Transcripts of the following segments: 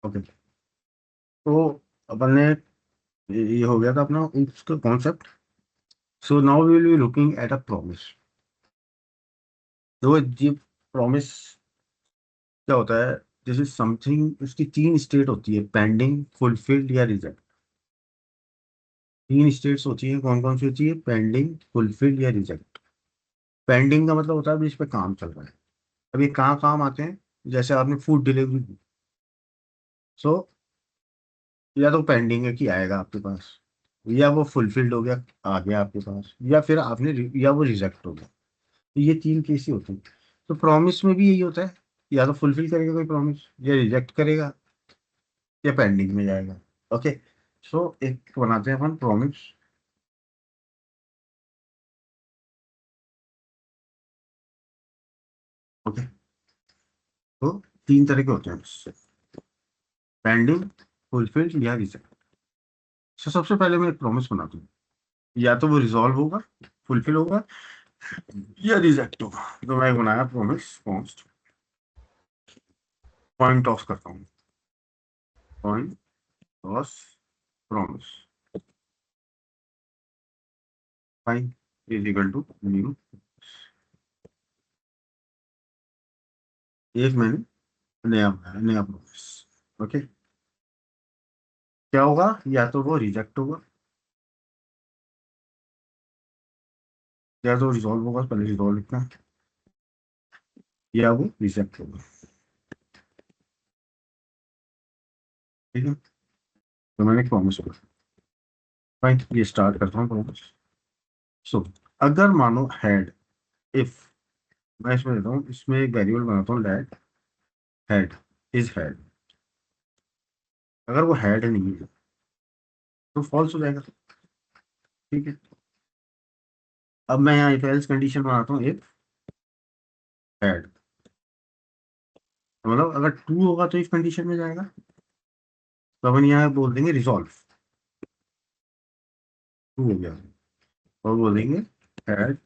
Okay, तो अपन ने ये हो गया था अपना उसका concept. So now we will be looking at a promise. तो ये प्रॉमिस क्या होता है? जैसे समथिंग, उसकी तीन स्टेट होती है, पेंडिंग, फुलफिल्ड या रिजेक्ट। तीन स्टेट्स होती है, कौन कौन सी होती है? पेंडिंग, फुलफिल्ड या रिजेक्ट। पेंडिंग का मतलब होता है अभी इस पे काम चल रहा है। अभी कहाँ काम आते हैं? जैसे आपने फूड डिलीवरी दी, सो या तो पेंडिंग है कि आएगा आपके पास, या वो फुलफिल्ड हो गया, आ गया आपके पास, या फिर आपने या वो रिजेक्ट हो गया। तो ये तीन केस ही होते हैं। तो प्रॉमिस में भी यही होता है, या तो फुलफिल करेगा कोई प्रॉमिस, या रिजेक्ट करेगा, या पेंडिंग में जाएगा। ओके, सो एक बनाते हैं अपन प्रॉमिस। ओके, तो तीन तरह के होते हैं, पेंडिंग, फुलफिल्ड या रिजेक्ट। तो सबसे पहले मैं एक प्रॉमिस बनाता हूँ, या तो वो रिजॉल्व होगा, फुलफिल होगा, या रिजेक्ट होगा। तो मैं एक बनाया प्रॉमिस पॉस्ट, पॉइंट टॉस करता हूँ, point toss promise, fine, is equal to new. एक मैंने नया बनाया, नया प्रॉमिस। ओके, क्या होगा? या तो वो रिजेक्ट होगा, या तो रिजॉल्व होगा, पहले रिजॉल्व लिखना है, या वो रिजेक्ट होगा। ठीक है, तो मैंने प्रॉमिस बोला, फाइन, ये स्टार्ट करता हूँ प्रॉमिस। सो अगर मानो हैड, इफ, मैं इसमें देता हूँ, इसमें एक वेरिएबल बनाता हूँ, डेट हैड, इज हैड। अगर वो हैड नहीं है तो फॉल्स हो जाएगा। ठीक है, अब मैं यहाँ इफ एल्स कंडीशन बनाता हूँ, इफ हैड, मतलब अगर ट्रू होगा तो इफ कंडीशन में जाएगा, तो अपन यहाँ बोल देंगे रिजॉल्व, ट्रू हो गया, और बोल देंगे had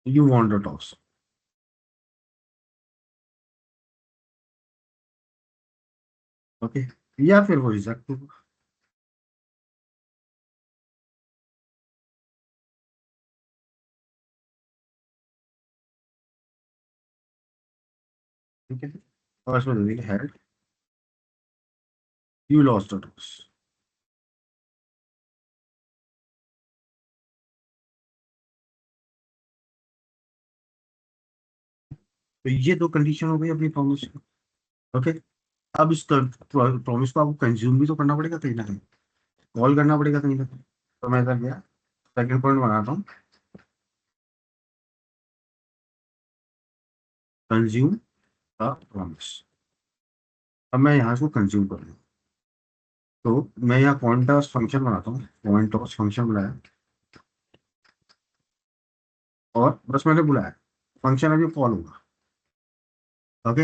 you want the toss. Okay, या फिर वो रिजेक्ट होगा। ठीक है, और इसमें दे देंगे had you lost the toss. तो ये दो कंडीशन हो गई अपनी प्रॉमिस की। ओके, अब इस प्रॉमिस को आपको कंज्यूम भी तो करना पड़ेगा कहीं ना कहीं, कॉल करना पड़ेगा कहीं ना कहीं। तो मैं कर गया, सेकंड पॉइंट बनाता हूँ, कंज्यूम द प्रॉमिस। अब मैं यहाँ इसको कंज्यूम कर लूँ, तो मैं यहाँ कॉन्टॉस फंक्शन बनाता हूँ, कॉन्टॉस फंक्शन बनाया, और बस मैंने बुलाया, फंक्शन अभी कॉल होगा। ओके,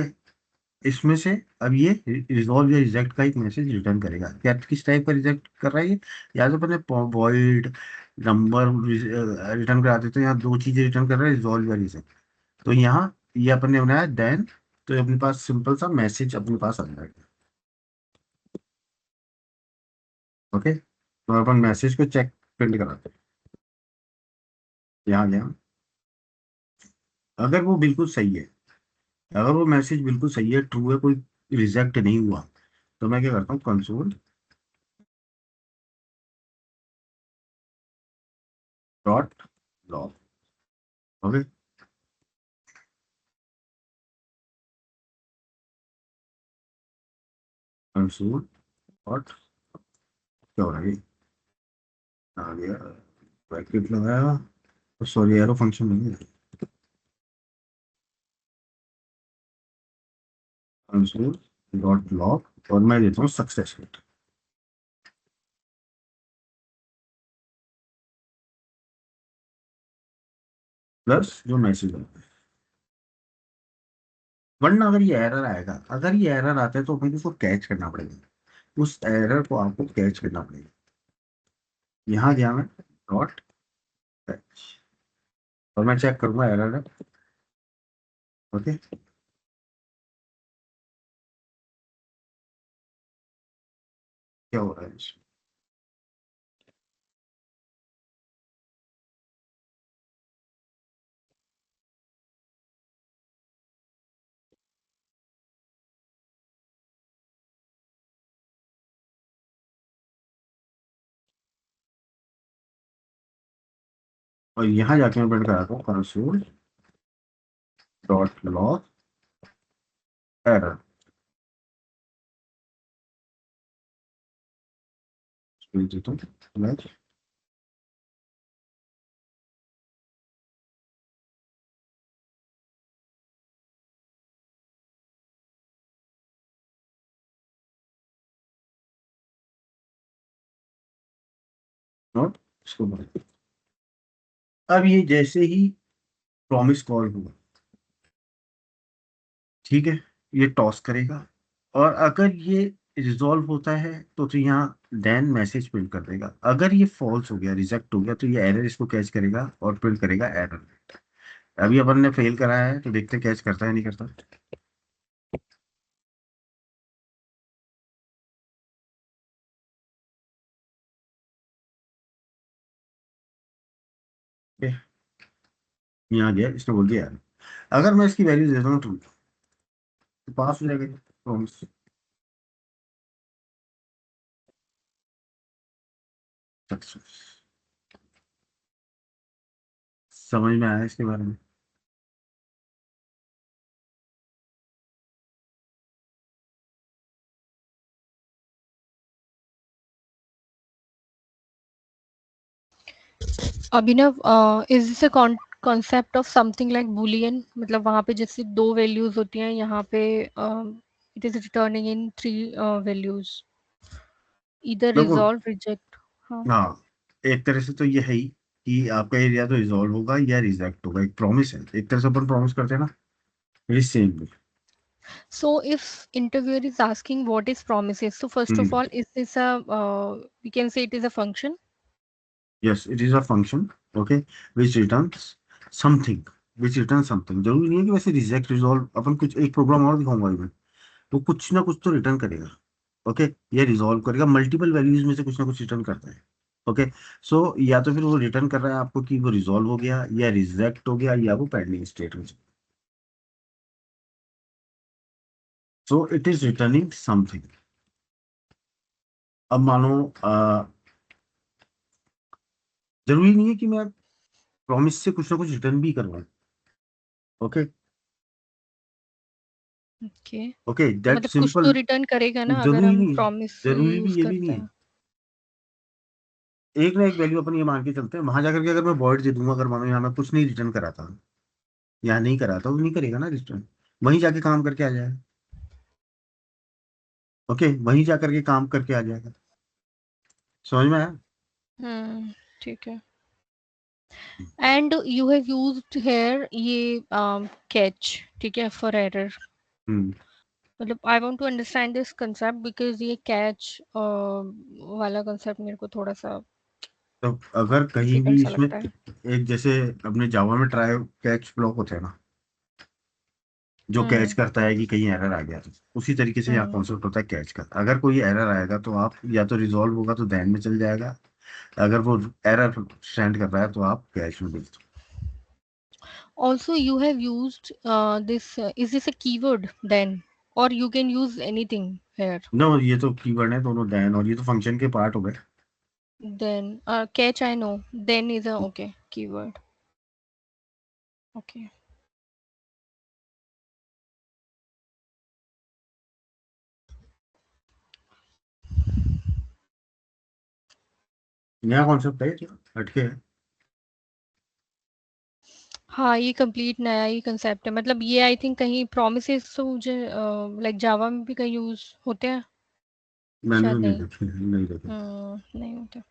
इसमें से अब ये रिजॉल्व या रिजेक्ट का एक मैसेज रिटर्न करेगा। क्या किस टाइप का रिजेक्ट कर रहा है ये? या तो अपने वॉइड नंबर रिटर्न करा देते हैं, यहाँ दो चीजें रिटर्न कर रहा है, रिजॉल्व या रिजेक्ट। तो यहाँ ये अपन ने बनाया देन, तो ये अपने पास सिंपल सा मैसेज अपने पास आ जाएगा। ओके, तो अपन मैसेज को चेक प्रिंट कराते हैं, यहाँ गया, अगर वो बिल्कुल सही है, अगर वो मैसेज बिल्कुल सही है, ट्रू है, कोई रिजेक्ट नहीं हुआ, तो मैं क्या करता हूँ, console dot log. Okay, console dot, क्या हो रहा है ये? आ गया, ब्रैकेट लगाया, सॉरी एरो फंक्शन नहीं है, कंसोल डॉट लॉग, और मैं देता हूँ सक्सेस रेट प्लस जो मैसेज है। वरना अगर ये एरर आएगा, अगर ये एरर आता है तो हमें उसको कैच करना पड़ेगा, उस एरर को आपको कैच करना पड़ेगा। यहाँ गया मैं, डॉट कैच, और मैं चेक करूंगा एरर है। ओके, क्या हो रहा है इसमें? और यहाँ जाके मैं प्रिंट कराता हूँ कंसोल डॉट लॉग एरर, भेज देता हूँ मैं। नोट इसको बोलो। अब ये जैसे ही प्रॉमिस कॉल हुआ, ठीक है, ये टॉस करेगा, और अगर ये रिजॉल्व होता है तो यहाँ देन मैसेज प्रिंट कर देगा। अगर ये फॉल्स हो गया, रिजेक्ट हो गया, तो ये एरर इसको कैच करेगा और प्रिंट करेगा एरर। अभी अपन ने फेल कराया है, तो देखते कैच करता है नहीं करता। ओके, यहाँ गया, इसने बोल दिया एरर। अगर मैं इसकी वैल्यू देता हूँ तो पास हो जाएगा प्रॉमिस सक्सेस। समझ में आया इसके बारे में? Abhinav, is this a concept of something like Boolean? मतलब वहां पे जैसे दो वैल्यूज होती हैं, यहाँ पे it is returning in three values, इधर देखो, रिजॉल्व, रिजेक्ट। हाँ। हाँ, एक तरह से तो ये है ही कि आपका एरिया तो रिजॉल्व होगा या रिजेक्ट होगा, एक प्रॉमिस है, एक तरह से अपन प्रॉमिस करते हैं ना, it is same way. So if interviewer is asking what is promises, so first of all, is this a we can say it is a function? Yes, it is a function, okay, which returns something, which return something. जरूरी नहीं है कि वैसे reject resolve, अपन कुछ एक programme और दिखाऊंगा मैं, तो कुछ ना कुछ तो रिटर्न करेगा। ओके, ये रिजॉल्व करेगा, मल्टीपल वैल्यूज में से कुछ ना कुछ रिटर्न करता है। ओके, सो या तो फिर वो रिटर्न कर रहा है आपको कि वो रिजॉल्व हो गया या रिजेक्ट हो गया या वो पेंडिंग स्टेट में। So it is returning something. अब मानो जरूरी नहीं है कि मैं प्रॉमिस से कुछ ना कुछ रिटर्न भी करवाऊं। ओके, ओके, ओके, तो दैट मतलब कुछ तो सिंपल। रिटर्न करेगा ना अगर जरूरी हम नहीं, प्रॉमिस जरूरी भी यूज ये भी नहीं करते है। हैं। एक ना एक वैल्यू अपन ये मान के चलते हैं, वहां जाकर के अगर मैं वॉइड दे दूंगा, अगर मानो यहाँ मैं कुछ नहीं रिटर्न कराता, यहाँ नहीं कराता, वो नहीं करेगा ना रिटर्न, वहीं जाके काम करके आ जाएगा। ओके, वहीं जाकर के काम करके आ जाएगा। समझ में आया? ठीक है। And you have used here ये कैच, ठीक है, फॉर एरर। हम्म। मतलब I want to understand this concept because ये कैच वाला कंसेप्ट मेरे को थोड़ा सा तो अगर कहीं डिफिकल्ट भी सा इसमें लगता है। एक जैसे अपने जावा में ट्राई कैच ब्लॉक होता है ना, जो कैच हम्म। करता है कि कहीं एरर आ गया, तो उसी तरीके से यहाँ हम्म। कॉन्सेप्ट होता है कैच का। अगर कोई एरर आएगा तो आप या तो रिजॉल्व होगा तो दैन में चल जाएगा, अगर वो एरर सेंड कर रहा है तो आप कैश में भेज दो। Also, you have used this. Is this a keyword then, or you can use anything here? No, ये तो कीवर्ड है दोनों, दैन और ये तो फंक्शन के पार्ट हो गए। Then catch I know. Then is a okay keyword. Okay. नया कॉन्सेप्ट है ये, हटके है। हाँ, ये कंप्लीट नया ही कंसेप्ट है। मतलब ये आई थिंक कहीं प्रोमिसेस तो मुझे लाइक जावा में भी कहीं यूज होते हैं। मैंने तो शायद नहीं नहीं। देखे, नहीं देखे। नहीं होते।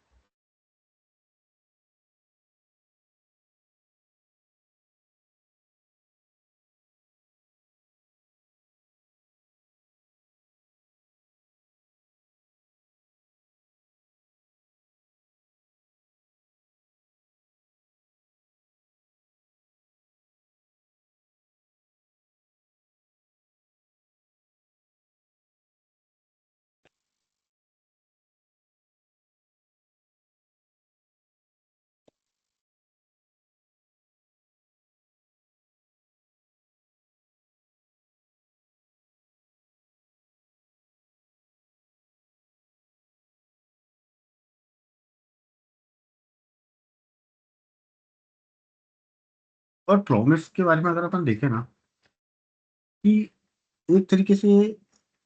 और प्रॉमिस के बारे में अगर अपन देखें ना कि एक तरीके से,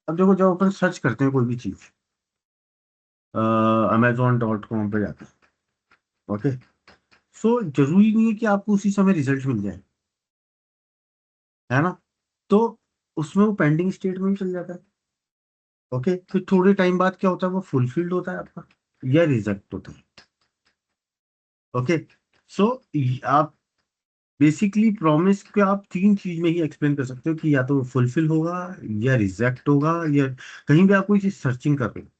अब देखो जब अपन सर्च करते हैं कोई भी चीज, amazon.com पे जाते हैं, ओके, सो जरूरी नहीं है कि आपको उसी समय रिजल्ट मिल जाए, है ना। तो उसमें वो पेंडिंग स्टेट में भी चल जाता है। ओके, फिर थोड़े टाइम बाद क्या होता है, वो फुलफिल्ड होता है आपका या रिजेक्ट होता है। ओके, सो आप बेसिकली प्रॉमिस को आप तीन चीज में ही एक्सप्लेन कर सकते हो कि या तो फुलफिल होगा, या रिजेक्ट होगा, या कहीं भी आप कोई चीज सर्चिंग कर रहे हो।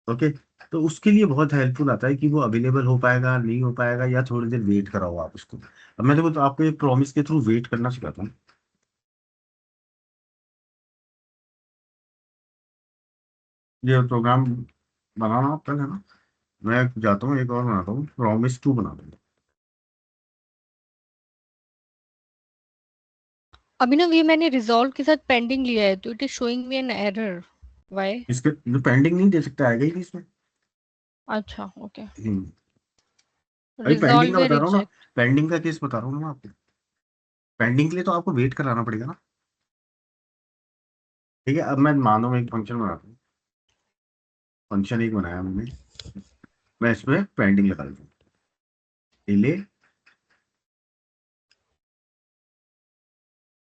ओके, तो उसके लिए बहुत हेल्पफुल आता है कि वो अवेलेबल हो पाएगा नहीं हो पाएगा, या थोड़ी देर वेट कराओ आप उसको। अब मैं देखो तो आपको एक प्रॉमिस के थ्रू वेट करना सिखाता हूँ। ये प्रोग्राम बनाना आप है ना, मैं जाता हूँ एक और बनाता हूँ, प्रॉमिस टू बना दूंगा। अभिनव, ये मैंने रिजॉल्व के साथ पेंडिंग लिया है तो it is showing me an error. Why? इसके जो पेंडिंग नहीं दे सकता, आएगा ही नहीं इसमें। अच्छा, ओके। हम्म, अभी पेंडिंग रिजॉल्व का या बता रहा हूँ ना, रिजेक्ट? पेंडिंग का केस बता रहा हूँ ना मैं आपको। पेंडिंग के लिए तो आपको वेट कराना पड़ेगा ना। ठीक है, अब मैं मानो एक फंक्शन बनाता हूँ, फंक्शन एक बनाया मैंने, मैं इसमें पेंडिंग लगा देता हूँ, डिले,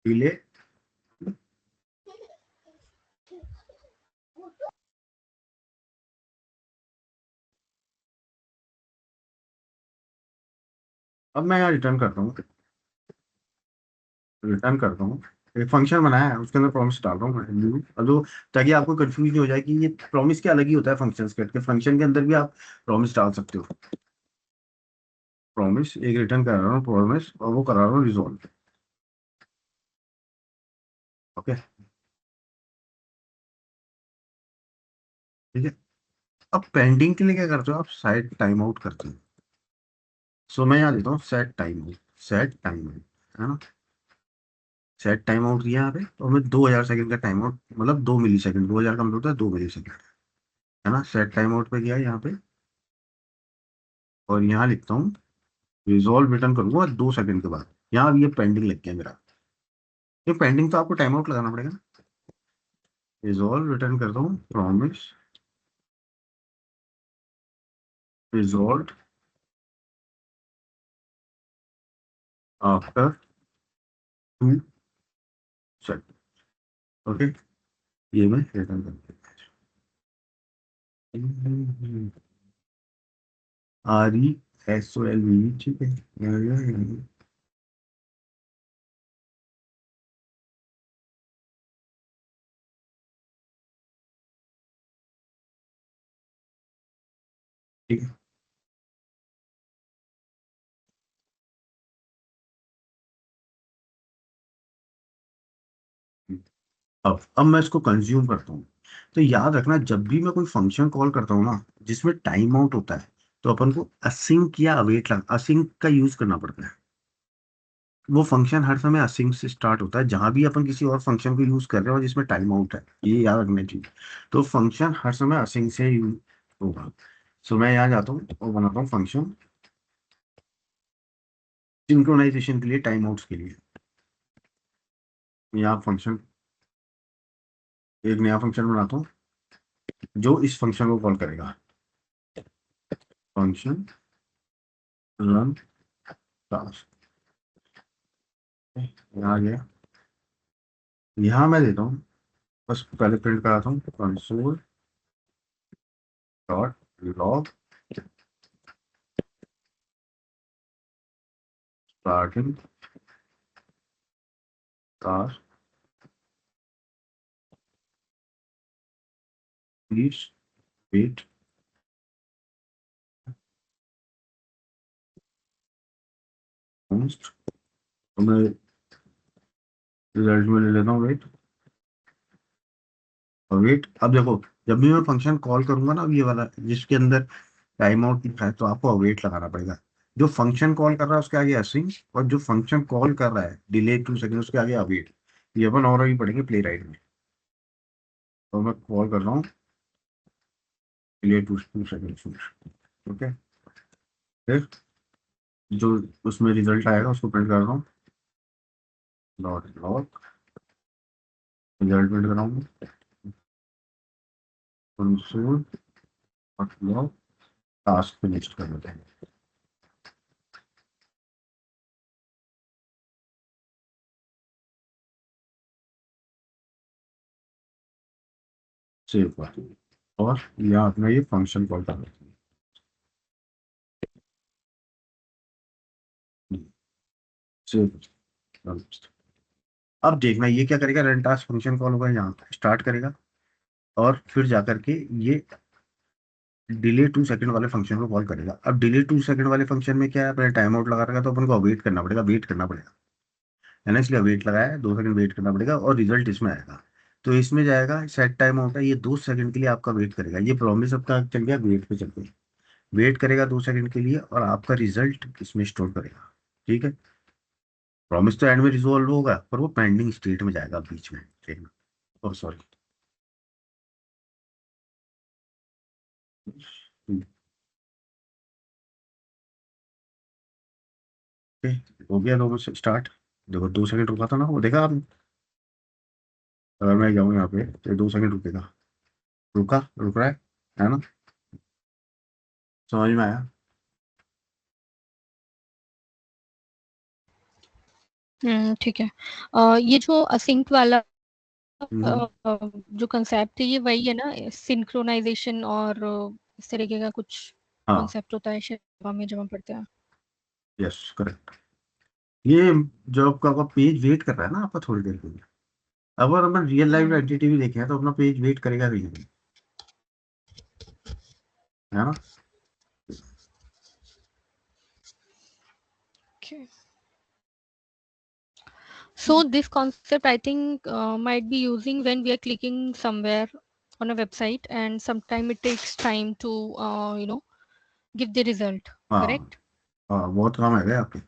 डिले। अब मैं यहाँ रिटर्न करता हूँ, रिटर्न करता हूँ, एक फंक्शन बनाया है उसके अंदर प्रॉमिस डाल रहा हूँ मैं new। अब जो, ताकि आपको कंफ्यूज नहीं हो जाए कि ये प्रॉमिस के अलग ही होता है, फंक्शन के फंक्शन के अंदर भी आप प्रॉमिस डाल सकते हो। प्रॉमिस एक रिटर्न कर रहा हूँ प्रॉमिस, और वो करा रहा हूँ रिजॉल्व। ओके, ठीक है। अब पेंडिंग के लिए क्या करते हो आप, साइड टाइम आउट करते हो। सो मैं यहाँ देता हूँ set time out, set time out, है ना। सेट टाइम आउट दिया यहाँ पे, और मैं 2000 सेकंड का टाइम आउट, मतलब 2 मिली सेकंड, 2000 का मतलब होता है 2 मिली सेकंड, है ना। सेट टाइम आउट पे गया यहाँ पे, और यहाँ लिखता हूँ रिजॉल्व, रिटर्न करूंगा 2 सेकंड के बाद। यहाँ अब ये पेंडिंग लग गया मेरा, ये पेंडिंग तो आपको टाइम आउट लगाना पड़ेगा ना। रिजॉल्व रिटर्न करता हूँ promise, resolve after 2 second. Okay, ये मैं रिटर्न करता हूँ, RESOLV, ठीक है। ठीक है, अब मैं इसको कंज्यूम करता हूँ। तो याद रखना, जब भी मैं कोई फंक्शन कॉल करता हूँ ना जिसमें टाइम आउट होता है, तो अपन को असिंक या अवेट लगा, असिंक का यूज करना पड़ता है। वो फंक्शन हर समय असिंक से स्टार्ट होता है जहां भी अपन किसी और फंक्शन को यूज कर रहे हो जिसमें टाइम आउट है, ये याद रखना चाहिए। तो फंक्शन हर समय असिंक से यूज होगा। सो मैं यहाँ जाता हूँ और बनाता हूँ फंक्शन सिंक्रोनाइजेशन के लिए, टाइम आउट्स के लिए। यहाँ फंक्शन, एक नया फंक्शन बनाता हूँ जो इस फंक्शन को कॉल करेगा, फंक्शन रन टास्क। यहाँ आ गया, यहाँ मैं देता हूँ, बस पहले प्रिंट कराता हूँ console dot log starting task, please wait. तो मैं रिजल्ट में ले लेता हूँ वेट, और वेट। अब देखो, जब भी मैं फंक्शन कॉल करूंगा ना, अब ये वाला जिसके अंदर टाइम आउट लिखा है, तो आपको वेट लगाना पड़ेगा। जो फंक्शन कॉल कर रहा है उसके आगे असिंग, और जो फंक्शन कॉल कर रहा है डिले 2 सेकंड, उसके आगे अवेट। ये अपन और ही पढ़ेंगे प्ले राइट में। तो मैं कॉल कर रहा हूँ डिले 2 सेकंड, ओके। जो उसमें रिजल्ट आएगा उसको प्रिंट कर रहा हूँ, डॉट लॉग रिजल्ट प्रिंट कराऊंगा, console dot log task finished कर देते हैं। सेव कर दूँ और यहाँ अपना ये फंक्शन कॉल कर देते हैं। सेव। अब देखना ये क्या करेगा, रन टास्क फंक्शन कॉल होगा, यहाँ स्टार्ट करेगा और फिर जाकर के ये डिले 2 सेकंड वाले फंक्शन को कॉल करेगा। अब डिले 2 सेकंड वाले फंक्शन में क्या है, अपने टाइम आउट लगा रखा, तो अपन को वेट करना पड़ेगा, वेट करना पड़ेगा, है ना, इसलिए वेट लगाया है, 2 सेकंड वेट करना पड़ेगा और रिजल्ट इसमें आएगा। तो इसमें जाएगा सेट टाइम आउट है, ये 2 सेकंड के लिए आपका वेट करेगा, ये प्रॉमिस आपका चल गया वेट पे चल गया, वेट करेगा 2 सेकंड के लिए और आपका रिजल्ट इसमें स्टोर करेगा। ठीक है, प्रॉमिस तो एंड में रिजोल्व होगा पर वो पेंडिंग स्टेट में जाएगा बीच में, देखना। Oh sorry. हो गया दोनों से स्टार्ट। देखो 2 सेकंड रुका था ना, वो देखा आपने, अगर मैं जाऊँ यहाँ पे तो 2 सेकंड रुकेगा, रुक रहा है ना, समझ में आया। ठीक है। ये जो असिंक वाला हम्म, जो कंसेप्ट है ये वही है ना, सिंक्रोनाइजेशन और इस तरीके का कुछ हाँ, कॉन्सेप्ट होता है शायद में जब हम पढ़ते हैं। Yes correct. ये जो आपका पेज वेट कर रहा है ना आपका थोड़ी देर के लिए, अगर अपन रियल लाइफ हम्म, एंटिटी भी देखें तो अपना पेज वेट करेगा कहीं नहीं, है ना। okay. So this concept, I think, might be using when we are clicking somewhere on a website, and sometime it takes time to, give the result. हाँ Correct? हाँ, बहुत काम है आपके,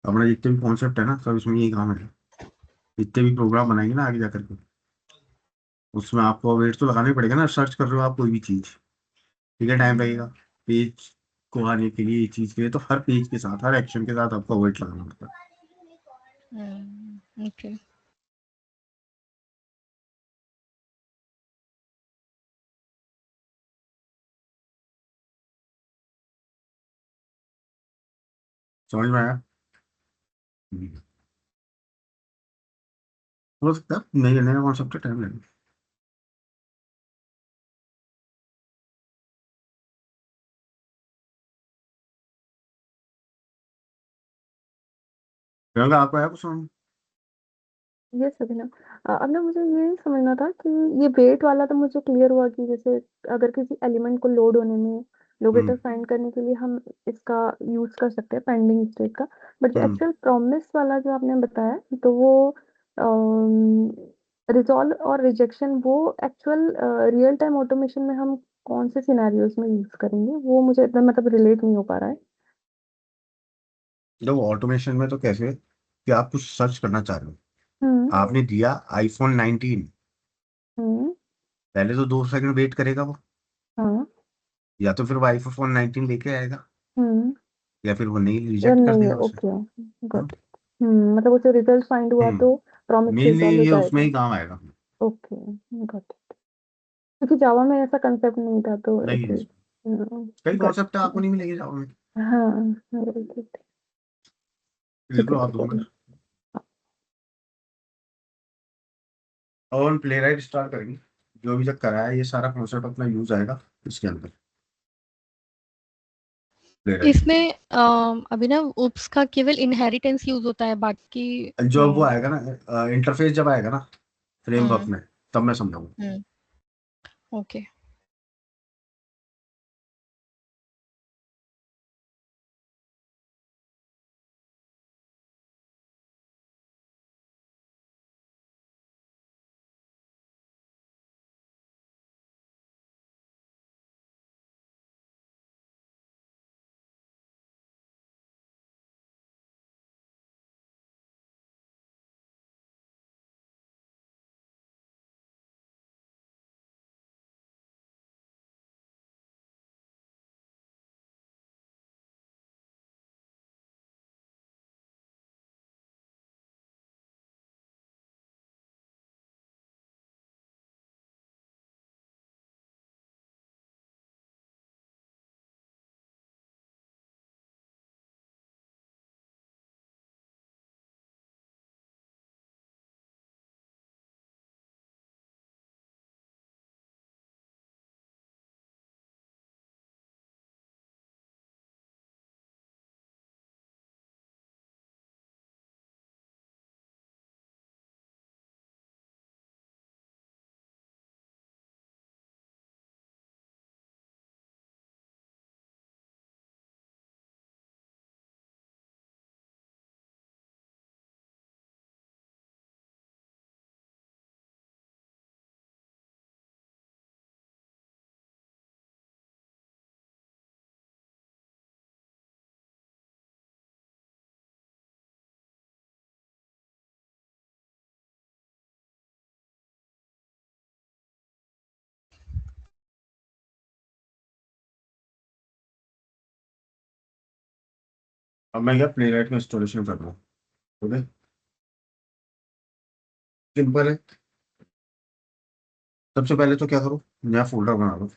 अपना जितने भी कॉन्सेप्ट है ना सब इसमें यही काम है, जितने भी प्रोग्राम बनाएंगे ना आगे जाकर के, उसमें आपको वेट तो लगाना ही पड़ेगा ना, सर्च कर रहे हो आप कोई भी चीज, ठीक है, टाइम लगेगा पेज को आने के लिए, चीज के लिए, तो हर पेज के साथ हर एक्शन के साथ आपको वेट लगाना पड़ता है। Okay. समझ में आया। हम्म। हो सकता है नया नया कॉन्सेप्ट टाइम लगेगा। प्रियंका आपको आया कुछ समझ? ये सभी ना। अब ना मुझे ये समझना था कि ये वेट वाला तो मुझे क्लियर हुआ कि जैसे अगर किसी एलिमेंट को लोड होने में लोकेटर हम्म फाइंड करने के लिए हम इसका यूज कर सकते हैं पेंडिंग स्टेट का। बट जो हम्म। एक्चुअल प्रॉमिस वाला जो आपने बताया तो वो रिजॉल्व और रिजेक्शन वो एक्चुअल रियल टाइम ऑटोमेशन में हम कौन से सिनेरियोज में यूज करेंगे, वो मुझे एकदम मतलब रिलेट नहीं हो पा रहा है। देखो ऑटोमेशन में तो कैसे कि आप कुछ सर्च करना चाह रहे हो, हम्म। आपने दिया iPhone 19, हम्म। पहले तो 2 सेकंड वेट करेगा वो, हाँ। या तो फिर वो iPhone 19 लेके आएगा, हम्म। या फिर वो नहीं या रिजेक्ट कर नहीं है, देगा उसे। ओके। हाँ? गॉट। मतलब उसे रिजल्ट फाइंड हुआ तो प्रॉमिस मेनली रिजॉल्व हो ये उसमें जाएगा। ही काम आएगा। ओके। गॉट। क्योंकि जावा में ऐसा कंसेप्ट नहीं था तो नहीं है इसलिए। इसमें। कई गॉट। कॉन्सेप्ट आपको नहीं मिलेंगे जावा में, हाँ। right, लिख ठीक है लो आप ठीक 2 मिनट। है। और प्ले राइट स्टार्ट करेंगे, जो भी तक कराया है ये सारा कॉन्सेप्ट अपना यूज आएगा इसके अंदर, प्ले राइट। इसमें अभी ना उप्स का केवल इनहेरिटेंस यूज होता है, बाकी जब वो आएगा ना इंटरफेस जब आएगा ना फ्रेमवर्क हम्म में, तब मैं समझाऊंगा। हम्म ओके। अब मैं क्या प्लेराइट का इंस्टॉलेशन कर रहा हूँ। ओके, सिंपल है। सबसे पहले तो क्या करो, नया फोल्डर बना लो।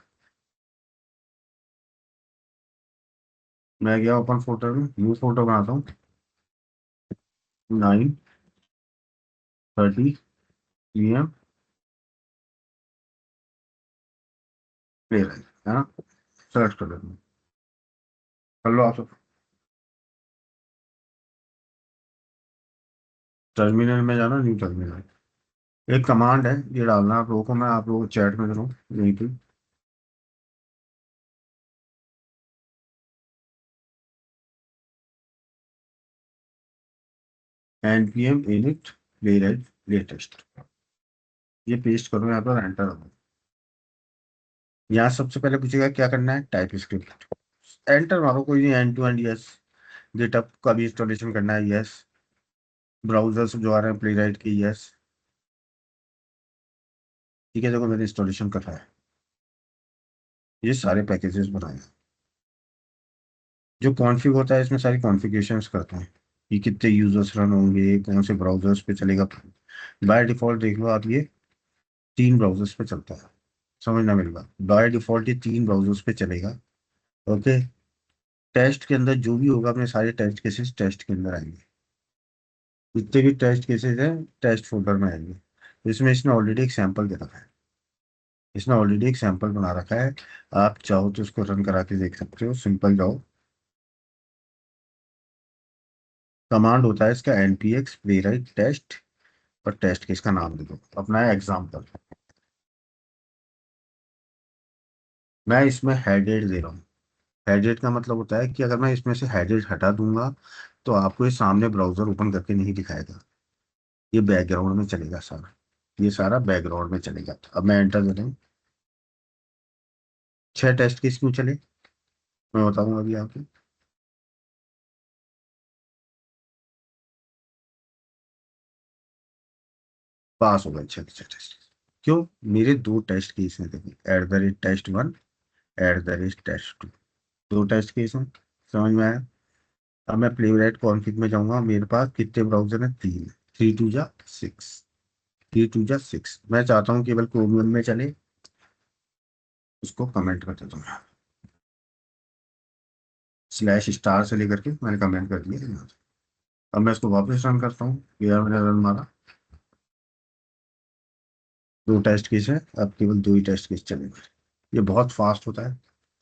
मैं गया ओपन फोल्डर में, न्यू फोल्डर बनाता हूँ। 9:30 PM प्लेराइट है ना, सर्च कर लेते हैं। कर लो आप सब। टर्मिनल में जाना, न्यू टर्मिनल। एक कमांड है, ये डालना आप लोगों को, मैं आप लोगों को चैट में करूँ यहीं पे। npm init playwright latest, ये पेस्ट करो यहाँ पर, एंटर करो। यहाँ सबसे पहले पूछेगा क्या करना है, टाइप स्क्रिप्ट। एंटर मारो, कोई नहीं, end to end yes. GitHub का भी इंस्टॉलेशन करना है, यस। ब्राउजर्स जो आ रहे हैं प्लेराइट के, यस। ठीक है, देखो मैंने इंस्टॉलेशन कर रहा है, ये सारे पैकेजेस बनाए हैं। जो कॉन्फ़िग होता है इसमें सारी कॉन्फ़िगरेशंस करते हैं, ये कितने यूजर्स रन होंगे, कौन से ब्राउजर्स पे चलेगा। बाय डिफॉल्ट देख लो आप, ये 3 ब्राउजर्स पे चलता है। समझना मेरी बात, बाय डिफॉल्ट ये 3 ब्राउजर्स पे चलेगा। ओके। टेस्ट के अंदर जो भी होगा, अपने सारे टेस्ट केसेस टेस्ट के अंदर आएंगे। जितने भी टेस्ट केसेस हैं टेस्ट फोल्डर में आएंगे। तो इसमें इसने ऑलरेडी एक सैंपल दे रखा है, इसने ऑलरेडी एक सैंपल बना रखा है। आप चाहो तो उसको रन करा के देख सकते हो। सिंपल जाओ, कमांड होता है इसका npx playwright टेस्ट, और टेस्ट केस का नाम दे दो अपना एग्जाम्पल। मैं इसमें हेडेड दे रहा हूँ। हेडेड का मतलब होता है कि अगर मैं इसमें से हेडेड हटा दूंगा तो आपको ये सामने ब्राउजर ओपन करके नहीं दिखाएगा, ये बैकग्राउंड में चलेगा सारा, ये सारा बैकग्राउंड में चलेगा। अब मैं एंटर दे रहा हूँ। 6 टेस्ट केस क्यों चले, मैं बताऊंगा अभी आपको। पास हो गए 6 टेस्ट। क्यों, मेरे 2 टेस्ट केस हैं, देखिए @test1, @test2, 2 टेस्ट केस हैं। समझ में आया। अब मैं प्लेराइट कॉन्फ़िग में जाऊंगा, मेरे पास कितने ब्राउजर हैं, 3। 3 2 जा 6, 3 2 जा 6। मैं चाहता हूँ केवल क्रोमियम में चले, उसको कमेंट कर देता हूँ। /* से लेकर के मैंने कमेंट कर दिया यहाँ से। अब मैं इसको वापस रन करता हूँ, ये मैंने रन मारा। 2 टेस्ट केस है, अब केवल 2 ही टेस्ट केस चलेंगे। ये बहुत फास्ट होता है,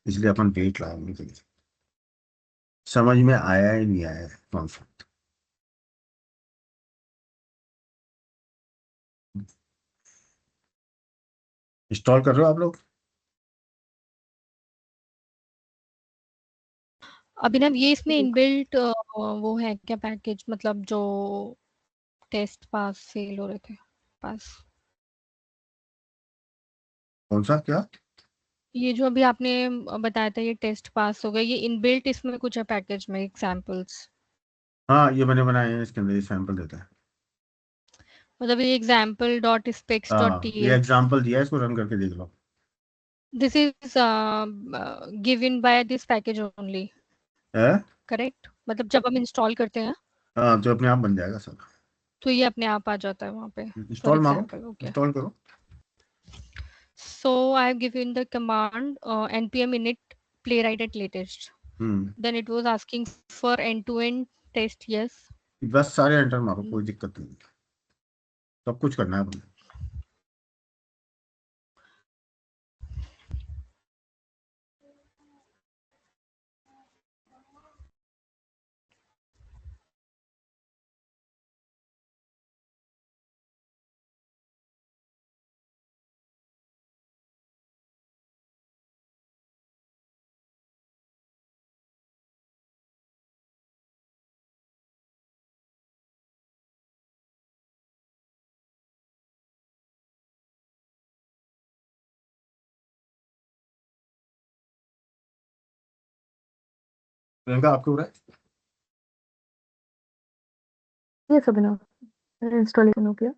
इसलिए अपन वेट लगाएंगे के लिए। समझ में आया ही नहीं आया है कॉन्सेप्ट। इंस्टॉल कर रहे हो आप लोग। अभिनव, ये इसमें इनबिल्ट वो है क्या पैकेज, मतलब जो टेस्ट पास सेल हो रहे थे, पास। कौन सा क्या। ये जो अभी आपने बताया था, ये टेस्ट पास हो गया, ये इनबिल्ट इसमें कुछ है पैकेज में एग्जांपल्स। हाँ ये मैंने बनाए हैं, इसके अंदर ये सैंपल देता है। मतलब ये example dot specs dot T हाँ ये एल एग्जाम्पल दिया है, इसको रन करके देख लो। This is given by this package only, है। करेक्ट? मतलब जब हम इंस्टॉल करते हैं हाँ जो अपने आप बन जाएगा सब। तो ये अपने आप आ जाता है वहाँ पे, फॉर इंस्टॉल मारो, एग्जाम्पल। ओके, इंस्टॉल करो। so I have given the command npm init playwright at latest. Hmm. Then it was asking for end-to-end test. Yes. बस सारे एंटर मारो, कोई दिक्कत नहीं, सब कुछ करना है अपने। प्रियंका आपको हो रहा है। ये सब ना इंस्टॉलेशन हो गया।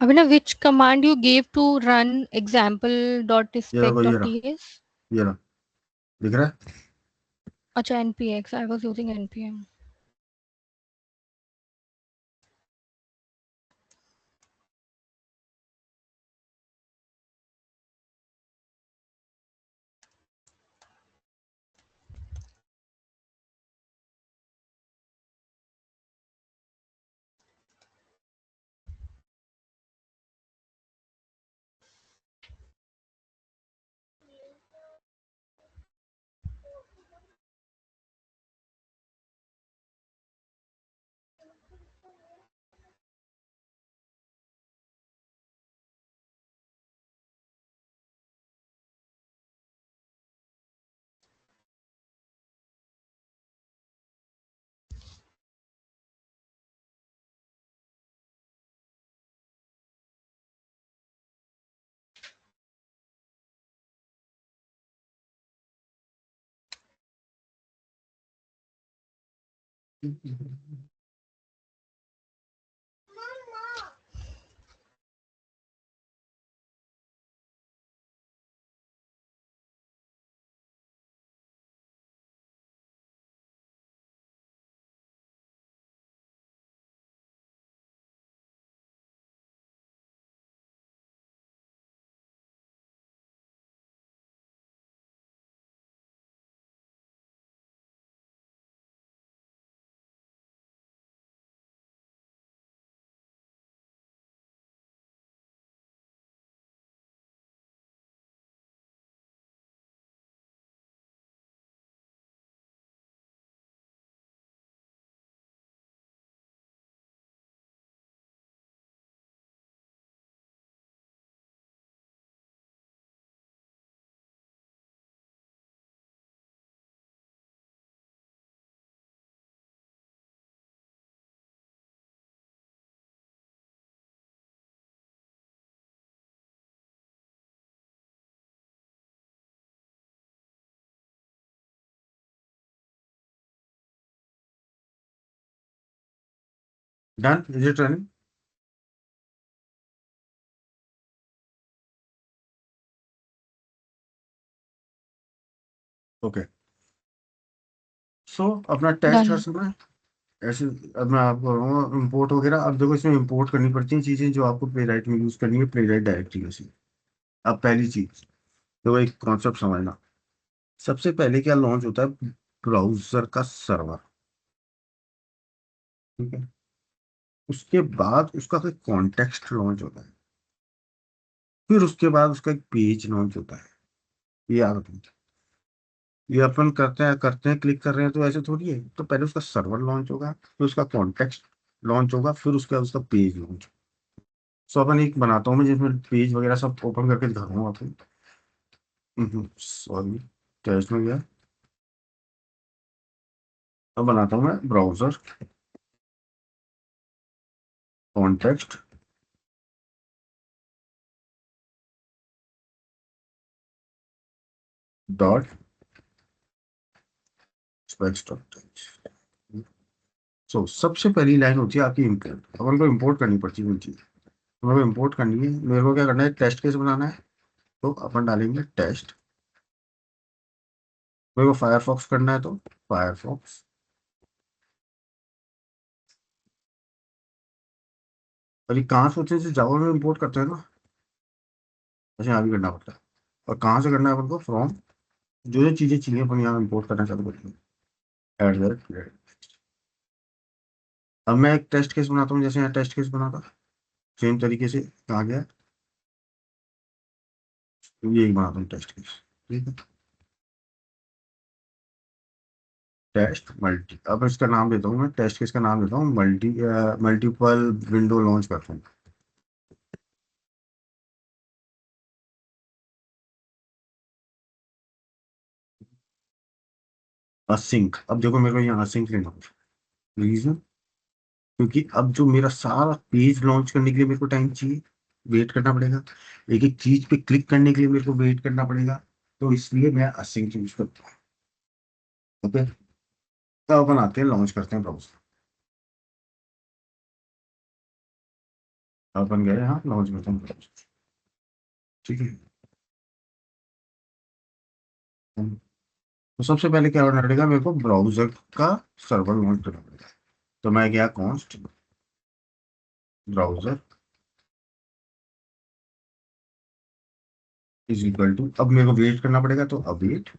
Abhinav, which command you gave to run ये रहा ये रहा example.spec.ts? ये रहा, दिख रहा है? Acha, npx. I was using npm. Done, is it running? Okay, so अपना टेस्ट हर Done. समय ऐसे। अब मैं आपको इम्पोर्ट वगैरह, अब देखो इसमें इम्पोर्ट करनी पड़ती हैं चीजें जो आपको प्ले राइट में यूज करनी है, प्ले राइट डायरेक्टरी में से। अब पहली चीज तो एक कॉन्सेप्ट समझना, सबसे पहले क्या लॉन्च होता है? ब्राउजर का सर्वर, ठीक है। उसके बाद उसका कोई कॉन्टेक्स्ट लॉन्च होता है, फिर उसके बाद उसका एक पेज लॉन्च होता है। ये याद रखना। ये अपन करते हैं क्लिक कर रहे हैं तो ऐसे थोड़ी है, तो पहले उसका सर्वर लॉन्च होगा, फिर उसका कॉन्टेक्स्ट लॉन्च होगा, फिर उसके बाद उसका पेज लॉन्च। सो अपन एक बनाता हूँ मैं जिसमें पेज वगैरह सब ओपन करके दिखाऊंगा आपको। सॉरी, टेस्ट में गया। अब बनाता हूँ मैं browser context dot specs dot. So सबसे पहली लाइन होती है आपकी इम्पोर्ट। अपन को इम्पोर्ट करनी पड़ती है कोई चीज़, तो मेरे को इम्पोर्ट करनी है, मेरे को क्या करना है, टेस्ट केस बनाना है। तो अपन डालेंगे टेस्ट। मेरे को फायरफॉक्स करना है तो फायरफॉक्स। और ये कहाँ से होते हैं, जावा में इम्पोर्ट करते हैं ना, ऐसे यहाँ भी करना पड़ता है। और कहाँ से करना है अपन को? फ्रॉम, जो जो चीज़ें चाहिए अपन यहाँ इम्पोर्ट करना चालू करेंगे। At that. अब मैं एक टेस्ट केस बनाता हूँ, जैसे यहाँ टेस्ट केस बना था सेम तरीके से कहाँ गया, तो ये एक बनाता हूँ टेस्ट केस, ठीक है। टेस्ट मल्टी, अब इसका नाम देता हूँ मैं, टेस्ट केस का नाम देता हूँ मल्टीपल विंडो लॉन्च करता हूँ। असिंक, अब देखो मेरे को यहाँ असिंक लेना होगा। रीजन, क्योंकि अब जो मेरा सारा पेज लॉन्च करने के लिए मेरे को टाइम चाहिए, वेट करना पड़ेगा। एक एक चीज पे क्लिक करने के लिए मेरे को वेट करना पड़ेगा, तो इसलिए मैं असिंक यूज करता हूँ। ओके, तो अपन आते हैं लॉन्च करते हैं ब्राउजर। अपन गए यहाँ लॉन्च बटन पर, ठीक है। तो सबसे पहले क्या करना पड़ेगा मेरे को, ब्राउजर का सर्वर लॉन्च करना पड़ेगा। तो मैं गया const browser is equal to, अब मेरे को वेट करना पड़ेगा, तो अवेट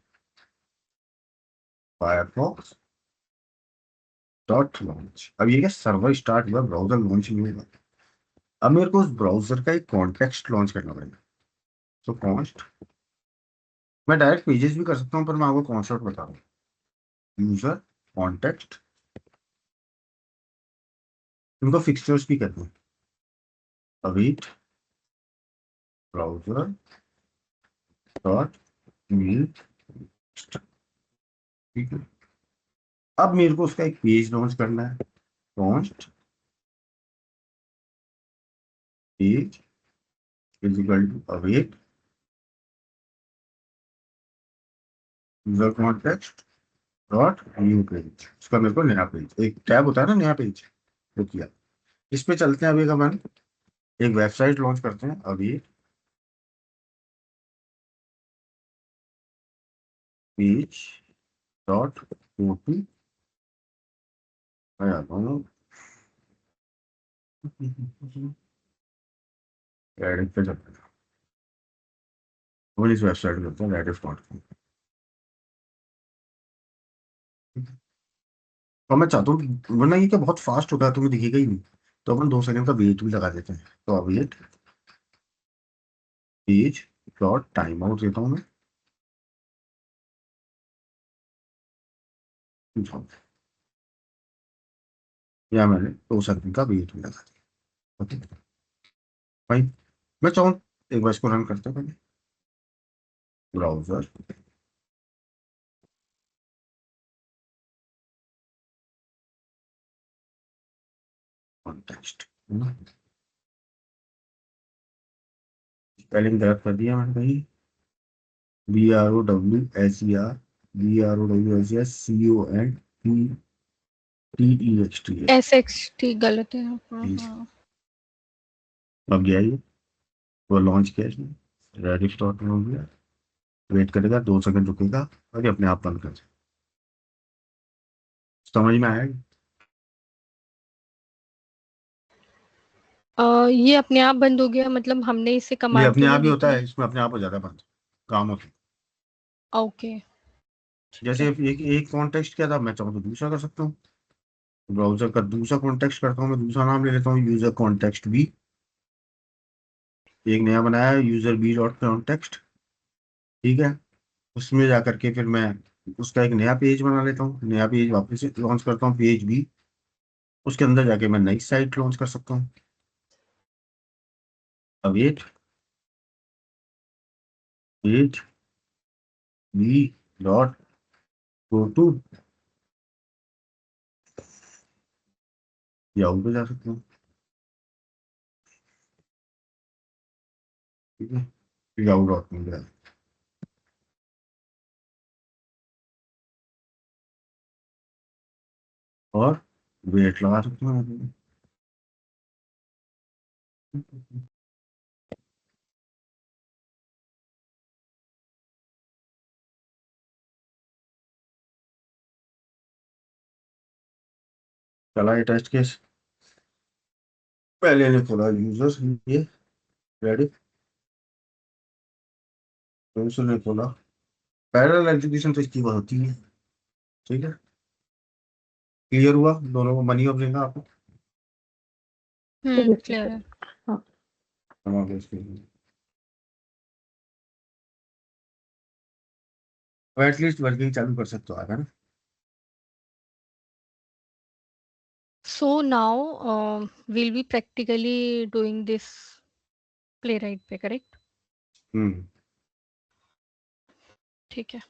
फायरफॉक्स डॉट लॉन्च। अब ये क्या, सर्वर स्टार्ट हुआ, ब्राउजर लॉन्च नहीं हुआ। अब मेरे को उस ब्राउजर का एक कॉन्टेक्स्ट लॉन्च करना पड़ेगा। तो कॉन्स्ट, मैं डायरेक्ट पेजेस भी कर सकता हूँ, पर मैं आपको कॉन्सेप्ट बता रहा हूँ। यूजर कॉन्टेक्स्ट, इनको फिक्सचर्स भी कहते हैं। अवेट ब्राउजर डॉट न्यू, ठीक है। अब मेरे को उसका एक पेज लॉन्च करना है। Const page is equal to await user context dot new page. उसका मेरे को नया पेज, एक टैब होता है ना नया पेज, वो किया। इस पे चलते हैं। अभी का अपन एक वेबसाइट लॉन्च करते हैं। अभी पेज डॉट ओपी, मैं आता हूँ रेडिट पे चलते हैं। और इस वेबसाइट करते हैं रेडिट डॉट कॉम। और मैं चाहता हूँ वरना ये क्या बहुत फास्ट होता है, तुम्हें दिखेगा ही नहीं। तो अपन 2 सेकंड का वेट भी लगा देते हैं। तो await page dot time out देता हूँ मैं। या मैंने 2 सेकंड का वेट भी लगा दिया। ओके भाई, मैं चाहूँ एक बार इसको रन करते हैं पहले। ब्राउजर कॉन्टेक्स्ट, स्पेलिंग गलत कर दिया मैंने कहीं। BROWSER, BROWSER CONTEXT। SXT गलत है। अब गया ये, वो लॉन्च किया इसने, रेडिफ डॉट में हो गया। वेट करेगा, 2 सेकंड रुकेगा और ये अपने आप बंद कर देगा। समझ में आया? ये अपने आप बंद हो गया, मतलब हमने इसे ये कमांड अपने तो नहीं आप ही दी होता थी? है, इसमें अपने आप हो जाता है बंद काम होता है। ओके, ठीक जैसे है। एक कॉन्टेक्स्ट किया था, मैं चाहूँ तो दूसरा कर सकता हूँ। ब्राउजर का दूसरा कॉन्टेक्स्ट करता हूँ, मैं दूसरा नाम ले लेता हूँ, यूजर कॉन्टेक्स्ट बी। एक नया बनाया है, यूजर बी डॉट कॉन्टेक्स्ट, ठीक है। उसमें जा करके फिर मैं उसका एक नया पेज बना लेता हूँ, नया पेज वापस से लॉन्च करता हूँ, पेज बी। उसके अंदर जाके मैं नई साइट लॉन्च कर सकता हूँ। Await page b dot go to Yahoo पे जा सकता हूँ, ठीक है। याहू डॉट कॉम पे और वेट लगा सकता हूँ। चला ये टेस्ट केस, पहले ने खोला यूजर, ये रेडी, तो उसने खोला। पैरेलल एग्जीक्यूशन तो इसकी बात होती है, ठीक है। क्लियर हुआ दोनों को, मनी अब देगा आपको। ठीक क्लियर है। है। हाँ। हमारे इसके लिए एटलीस्ट वर्किंग चालू कर सकते हो आप, है ना। So now we'll be practically doing this playwright पे, correct? हम्म। ठीक है।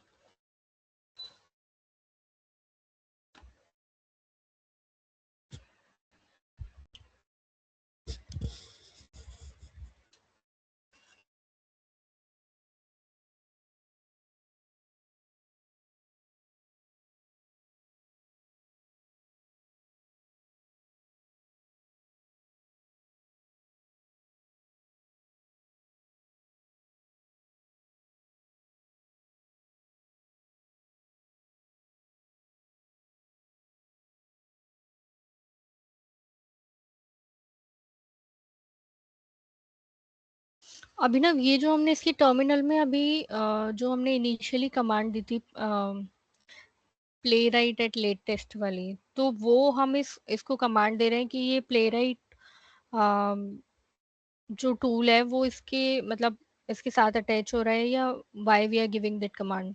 अभिनव, ये जो हमने इसकी टर्मिनल में अभी जो हमने इनिशियली कमांड दी थी playwright at latest वाली, तो वो हम इसको कमांड दे रहे हैं कि ये प्ले राइट जो टूल है वो इसके मतलब इसके साथ अटैच हो रहा है, या why we are giving that command?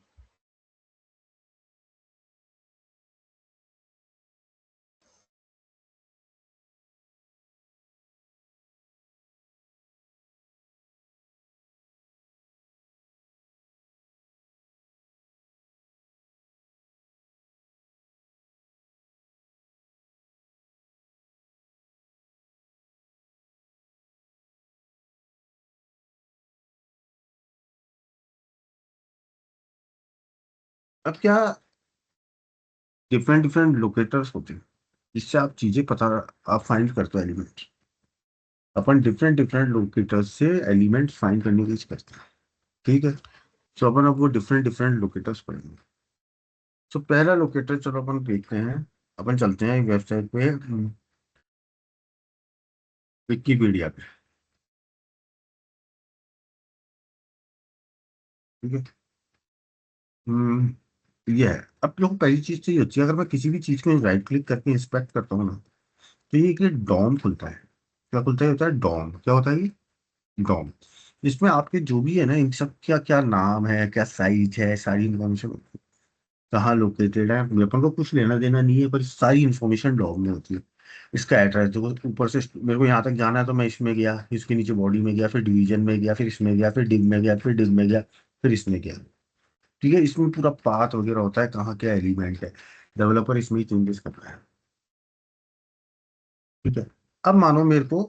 अब क्या, डिफरेंट डिफरेंट लोकेटर्स होते हैं जिससे आप चीजें पता, आप फाइंड करते हो एलिमेंट। अपन डिफरेंट डिफरेंट लोकेटर्स से एलिमेंट फाइंड करने की कोशिश करते हैं। ठीक है, तो अपन अब वो डिफरेंट डिफरेंट लोकेटर्स पढ़ेंगे। तो पहला लोकेटर चलो अपन देखते हैं। अपन चलते हैं वेबसाइट पे, विकिपीडिया पे। ठीक है। ये है। अब लोग पहली चीज तो ये होती है, अगर मैं किसी भी चीज को राइट क्लिक करके इंस्पेक्ट करता हूँ ना, तो ये एक डॉम खुलता है। क्या खुलता है? होता है डॉम। क्या होता है ये? डॉम। इसमें आपके जो भी है ना, इन सब क्या क्या नाम है, क्या साइज है, सारी इन्फॉर्मेशन, कहाँ लोकेटेड है, अपन को कुछ लेना देना नहीं है, पर सारी इन्फॉर्मेशन डॉम में होती है। इसका एड्रेस देखो ऊपर से, मेरे को यहाँ तक जाना है तो मैं इसमें गया, इसके नीचे बॉडी में गया, फिर डिवीजन में गया, फिर इसमें गया, फिर डिव में गया, फिर डिव में गया, फिर इसमें गया। ठीक है, इसमें पूरा पाथ वगैरह होता है, कहाँ क्या एलिमेंट है। डेवलपर इसमें चेंजेस कर रहा है। ठीक है। अब मानो मेरे को,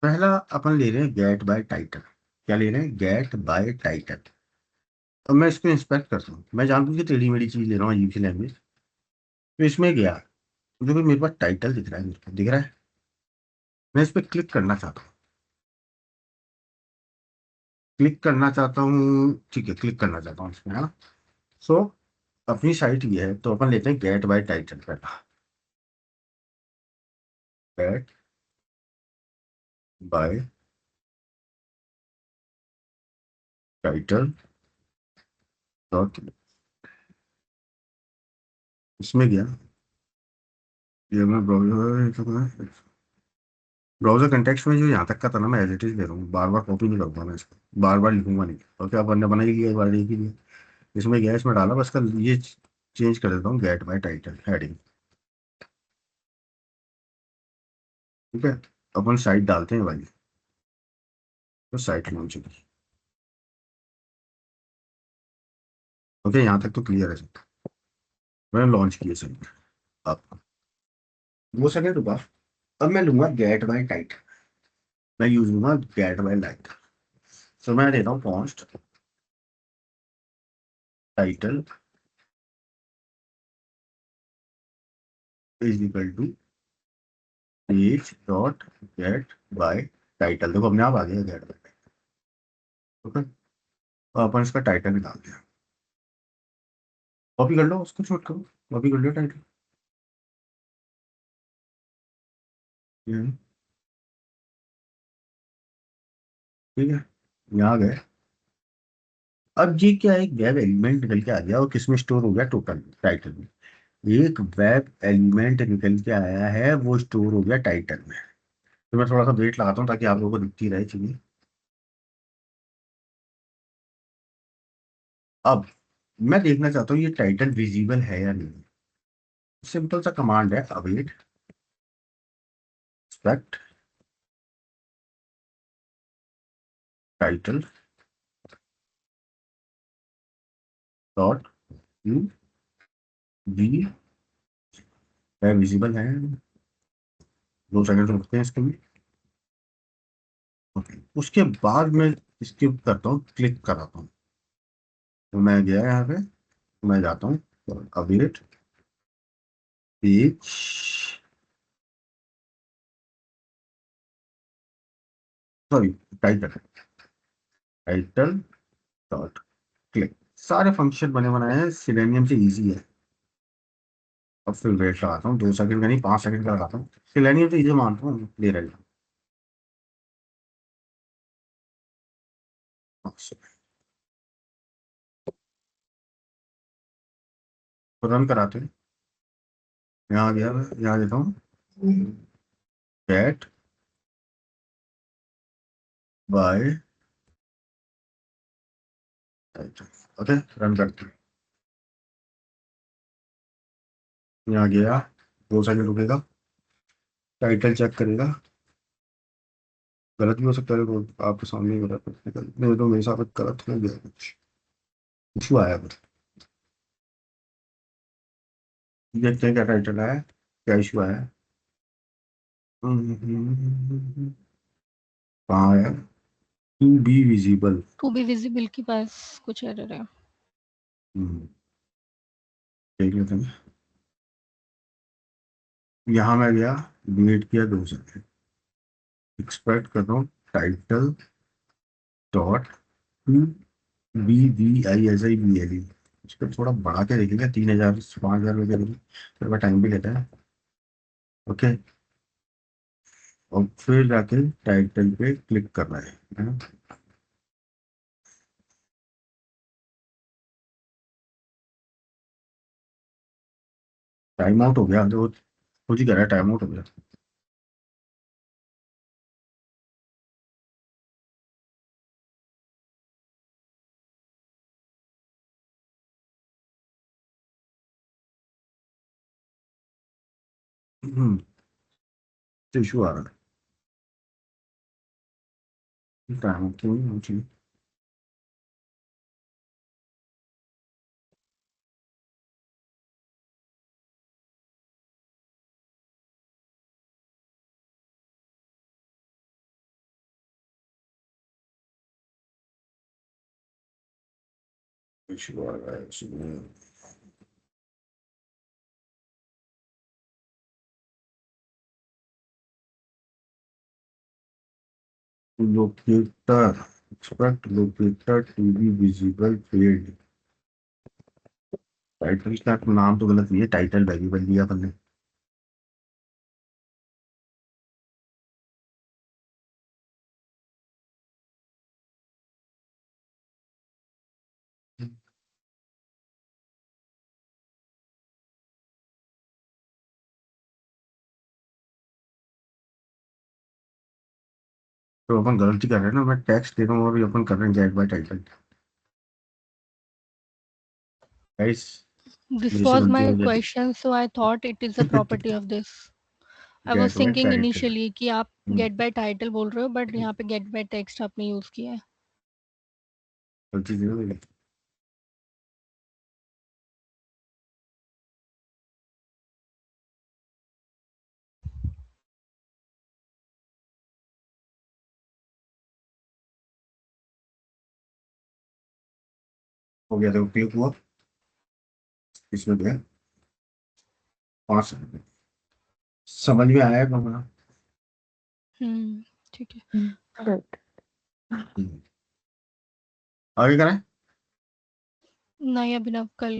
पहला अपन ले रहे हैं गेट बाय टाइटल। क्या ले रहे हैं? Get by title. अब मैं इसको इंस्पेक्ट करता हूँ, मैं जानबूझ के टेढ़ी मेढ़ी चीज ले रहा हूँ, अजीब सी लैंग्वेज। तो इसमें गया, मुझे भी मेरे पास टाइटल दिख रहा है, मेरे को दिख रहा है। मैं इस पर क्लिक करना चाहता हूँ, क्लिक करना चाहता हूँ। ठीक है, क्लिक करना चाहता हूँ इसमें, है ना। सो अपनी साइट ये है, तो अपन लेते हैं गेट बाय टाइटल पहला। गेट बाय टाइटल डॉट, इसमें गया। ये मैं ब्राउजर, ब्राउजर कंटेक्स्ट में जो यहाँ तक का था ना, मैं एज इट इज ले रहा हूँ, बार बार कॉपी नहीं करूंगा मैं इसको, बार बार लिखूंगा नहीं। और क्या बनने बनाई लिया, एक बार लिख ही लिया। इसमें गया, इसमें डाला, बस कल ये चेंज कर देता हूँ, गेट बाय टाइटल हेडिंग। ठीक है, अपन साइट डालते हैं भाई, तो साइट लॉन्च होगी। ओके, यहाँ तक तो क्लियर है सब। मैंने लॉन्च किया साइट। अब 2 सेकंड रुका। अब मैं लूंगा गेट बाय टाइटल। मैं यूज लूंगा गेट बाय टाइटल। तो मैं देता हूँ const title is equal to page dot get by title. देखो अपने आप आ गया गेट बाय। ओके, और अपन इसका टाइटल निकाल दिया। कॉपी कर लो, उसको शॉर्ट करो, कॉपी कर लो टाइटल। ठीक है, यहाँ गए। अब ये क्या है, एक वेब एलिमेंट निकल के आ गया, और किसमें स्टोर हो गया? टोटल टाइटल में। एक वेब एलिमेंट निकल के आया है, वो स्टोर हो गया टाइटल में। तो मैं थोड़ा सा वेट लगाता हूँ ताकि आप लोगों को दिखती रहे चीजें। अब मैं देखना चाहता हूँ ये टाइटल विजिबल है या नहीं। सिंपल सा कमांड है, await expect title dot you be, है विजिबल है। 2 सेकंड रुकते हैं इसके लिए। ओके, उसके बाद मैं इसके करता हूँ, क्लिक कराता हूँ। तो मैं गया यहाँ पे, मैं जाता हूँ await page, sorry, title, title dot click. सारे फंक्शन बने बनाए हैं, सिलेनियम से इजी है। अब फिर वेट लगाता हूँ, 2 सेकंड का नहीं, 5 सेकंड का लगाता हूँ। सिलेनियम से इजी मानता हूँ, ले रहा तो रन कराते हैं। यहाँ गया, यहाँ देता हूँ get by title. Okay, run करते हैं। यहाँ गया, 2 सेकंड रुकेगा, टाइटल चेक करेगा। गलत भी हो सकता है, तो आपके सामने ही गलत नहीं तो मेरे साथ गलत हो गया, कुछ इशू आया कुछ। देखते हैं क्या टाइटल आया, क्या इशू आया। कहाँ आया, to be visible. To be visible के पास कुछ एरर है। देख लेते हैं। यहाँ मैं गया, वेट किया 2 सेकंड, एक्सपेक्ट कर रहा हूँ title dot to be V I S I B L E. इसको थोड़ा बढ़ा के देखेंगे, 3,000 से 5,000 वगैरह, थोड़ा टाइम भी लेता है। ओके, और फिर जाके टाइटल पे क्लिक करना है। टाइम आउट हो गया, तो कुछ ही कह रहा है, टाइम आउट हो गया। इशू आ रहा है, टाइम आउट क्यों नहीं होना चाहिए। इशू आ रहा है इसमें। Locator, expect locator to be visible field. Title का नाम तो गलत नहीं है, टाइटल वेरिएबल दिया अपन ने। तो अपन गलती कर रहे हैं ना, मैं टेक्स्ट दे रहा हूँ और ये अपन कर रहे हैं get by title. Guys, This मेरे से was गलती my हो गई। question, so I thought it is a property of this. I was get by thinking title. initially कि आप get by title बोल रहे हो, but यहाँ पे get by text आपने यूज किया है। गलती नहीं हो गई। हो गया, देखो क्लिक हुआ, इसमें गया 5 सेकंड। समझ में आया कमरा। ठीक है। राइट। आगे करें, नहीं अभिनव, कल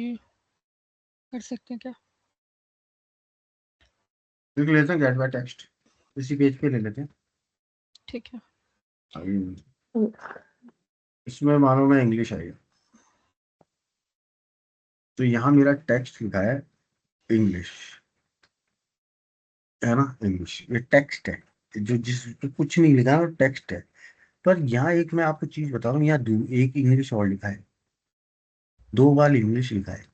कर सकते हैं क्या? लिख लेते हैं गेट बाय टेक्स्ट, इसी पेज पे ले लेते हैं। ठीक है। आगे इसमें मानो मैं इंग्लिश आई, तो यहाँ मेरा टेक्स्ट लिखा है इंग्लिश, है ना, इंग्लिश, ये टेक्स्ट है। जो जिस पे कुछ नहीं लिखा है वो टेक्स्ट है। पर यहाँ एक मैं आपको चीज बता रहा हूँ, यहाँ एक इंग्लिश और लिखा है, 2 बार इंग्लिश लिखा है।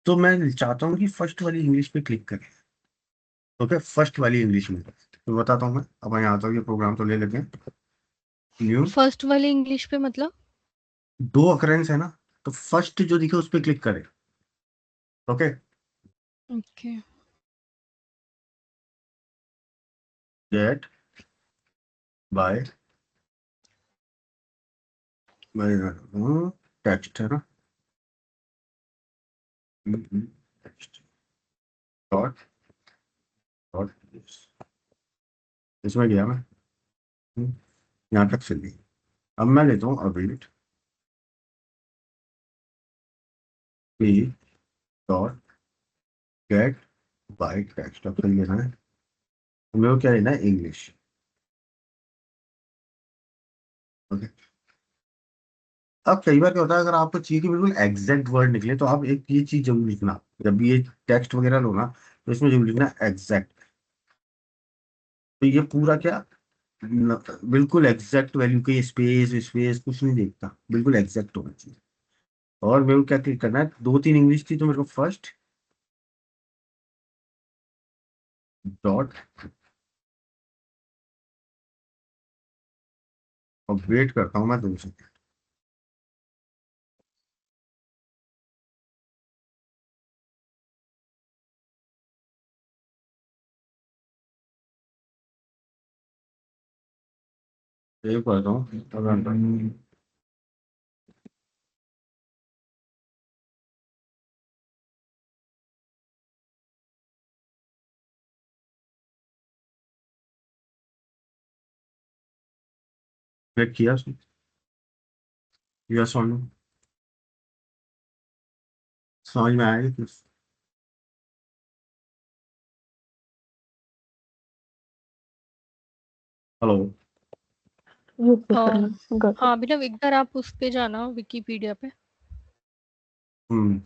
तो मैं चाहता हूँ कि फर्स्ट वाली इंग्लिश पे क्लिक करें। ओके, फर्स्ट वाली इंग्लिश में तो बताता हूँ मैं। अब यहाँ तक ये प्रोग्राम तो ले लेते हैं। न्यू, फर्स्ट वाली इंग्लिश पे मतलब? 2 अकरेंस है ना, तो फर्स्ट जो दिखे उस पर क्लिक करें। Okay, okay. गेट बाय, मैं टेक्स्ट है ना, टेक्स्ट डॉट डॉट, इसमें गया मैं, यहाँ तक चल गई। अब मैं लेता हूँ await p dot get by text. अब सही लेना है, मेरे को क्या लेना है, इंग्लिश। ओके, अब कई बार क्या होता है, अगर आपको चाहिए कि बिल्कुल एग्जैक्ट वर्ड निकले, तो आप एक ये चीज जरूर लिखना, जब भी ये टेक्स्ट वगैरह लो ना, तो इसमें जरूर लिखना एग्जैक्ट। तो ये पूरा क्या, बिल्कुल एग्जैक्ट वैल्यू के, स्पेस स्पेस कुछ नहीं देखता, बिल्कुल एग्जैक्ट होना चाहिए। और मेरे को क्या क्लिक करना है, 2-3 इंग्लिश थी, तो मेरे को फर्स्ट डॉट, और वेट करता हूँ मैं 2 सेकंड। सेव करता हूँ। क्लिक किया, यस और नो, समझ में आएगा कुछ? Hello. Yes yes Sabina, got it. हाँ अभिनव, एक बार आप उस पे जाना विकिपीडिया पे। हम्म।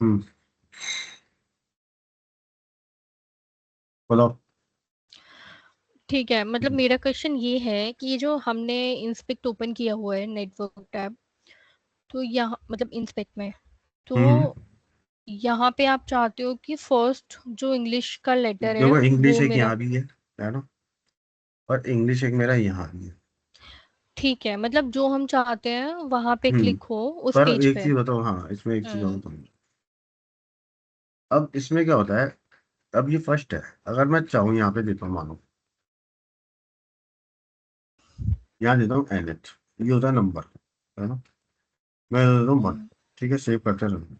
हम्म। बोलो। ठीक है, मतलब मेरा क्वेश्चन ये है कि ये जो हमने इंस्पेक्ट ओपन किया हुआ है नेटवर्क टैब, तो यहाँ मतलब इंस्पेक्ट में, तो हम्म। यहाँ पे आप चाहते हो कि फर्स्ट जो इंग्लिश का लेटर है देखो, इंग्लिश वो एक मेरा, यहाँ भी है ना, और इंग्लिश एक मेरा यहाँ भी है। ठीक है, मतलब जो हम चाहते हैं वहां पे हम्म। क्लिक हो उस पर पेज एक पे। चीज बताओ, हाँ इसमें एक चीज और हम्म। बताऊँ। अब इसमें क्या होता है, अब ये फर्स्ट है, अगर मैं चाहूँ यहाँ पे देता हूँ, मानो यहाँ देता हूँ NH, ये होता है नंबर, है ना, मैं देता हूँ 1। हम्म। ठीक है, सेव करते रहूँ।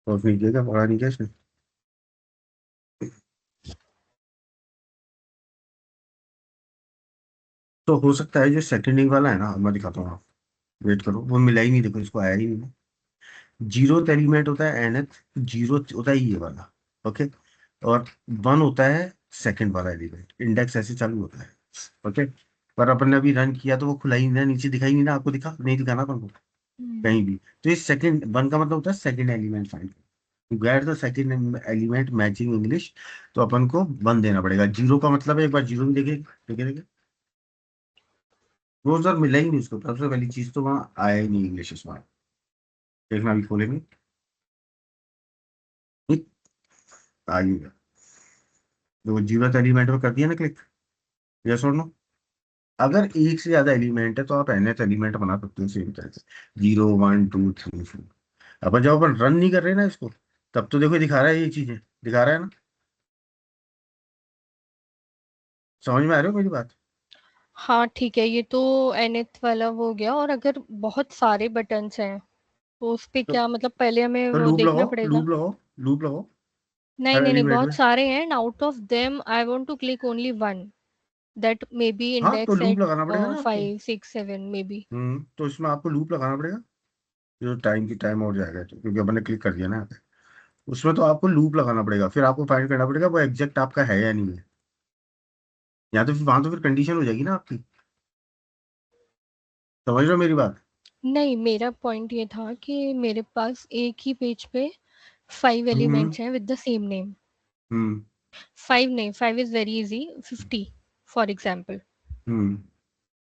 और फिर किया क्या, पढ़ा नहीं क्या इसने? तो हो सकता है जो सेकंडिंग वाला है ना, मैं दिखाता हूँ आप, वेट करो, वो मिला ही नहीं, देखो इसको आया ही नहीं। जीरो एलिमेंट होता है NH, जीरो होता है ये वाला, ओके, और 1 होता है सेकंड वाला एलिमेंट, इंडेक्स ऐसे चालू होता है, ओके। पर अपन ने अभी रन किया तो वो खुला ही नहीं, नीचे दिखाई नहीं ना, आपको दिखा नहीं, दिखाना अपन को हम्म। कहीं भी। तो ये सेकंड 1 का मतलब होता है second element find, get the second element matching English, तो अपन को 1 देना पड़ेगा। जीरो का मतलब है, एक बार जीरो भी देखे देखे देखे, वो सर मिला ही नहीं उसको, सबसे पहली चीज तो वहाँ आया ही नहीं इंग्लिश इसमें। देखना अभी खोलेंगे, ठीक, आ ही गया। तो जीरो एलिमेंट में कर दिया ना क्लिक, यस और नो। अगर एक से ज्यादा एलिमेंट है तो आप nth एलिमेंट बना सकते हो सेम तरह से, 0 1 2 3 4। अपन जब अपन रन नहीं कर रहे ना इसको, तब तो देखो दिखा रहा है, ये चीजें दिखा रहा है ना, समझ में आ रही हो मेरी बात? हाँ ठीक है, ये तो nth वाला वो हो गया। और अगर बहुत सारे बटन्स हैं तो उस पे तो, क्या, मतलब पहले हमें तो वो लूप देखना लगाओ, पड़ेगा? लूप लगाओ, लूप लगाओ नहीं हर नहीं नहीं, एलिमेंट बहुत में। सारे हैं and out of them I want to click only one, that may be हाँ, तो इंडेक्स लूप एट लगाना पड़ेगा ना आपको। 5 6 7 मे बी। तो इसमें आपको लूप लगाना पड़ेगा, जो टाइम की टाइम और जाएगा, तो क्योंकि अपन ने क्लिक कर दिया ना यहाँ पे, उसमें तो आपको लूप लगाना पड़ेगा, फिर आपको फाइंड करना पड़ेगा वो एग्जैक्ट आपका है या नहीं है। या तो फिर वहां तो फिर कंडीशन हो जाएगी ना आपकी, समझ रहे हो मेरी बात? नहीं, मेरा पॉइंट ये था कि मेरे पास एक ही पेज पे 5 हम्म। एलिमेंट्स हैं with the same name. Hmm. 5 नहीं, 5 is very easy, 50 for example. Hmm.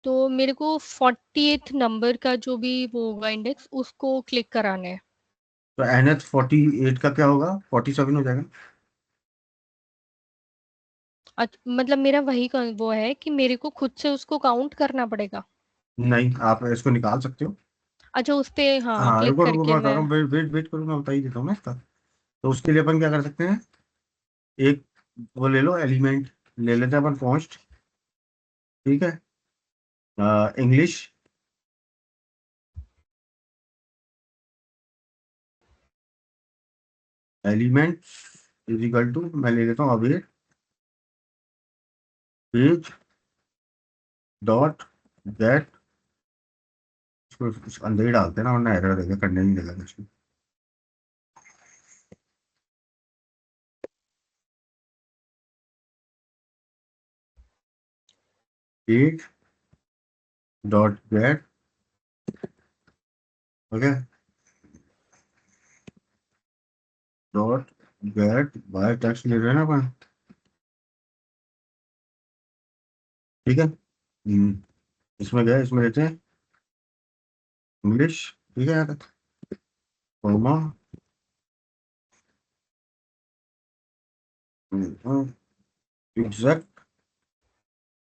तो मेरे को 48th नंबर का जो भी वो होगा इंडेक्स, उसको क्लिक कराना है। तो NH 48 का क्या होगा, 47 हो जाएगा। मतलब मेरा वही वो है कि मेरे को खुद से उसको काउंट करना पड़ेगा। नहीं, आप इसको निकाल सकते हो। अच्छा, उस पे हाँ हाँ क्लिक रुको रुको, करके मैं बता मैं। रहा हूँ, वेट वेट वेट करो, मैं बता ही देता हूँ ना इसका। तो उसके लिए अपन क्या कर सकते हैं, एक वो ले लो एलिमेंट, ले लेते हैं अपन कॉन्स्ट, ठीक है, English, element is equal to, मैं ले लेता हूँ अभी पेज डॉट गेट, उसको अंदर ही डालते हैं ना, वरना एरर देगा, करने नहीं देगा कुछ भी। At dot get, okay, dot get by text ले रहे हैं ना अपन, ठीक है। इसमें गए, इसमें लेते हैं इंग्लिश, ठीक है यार, कॉमा एग्जैक्ट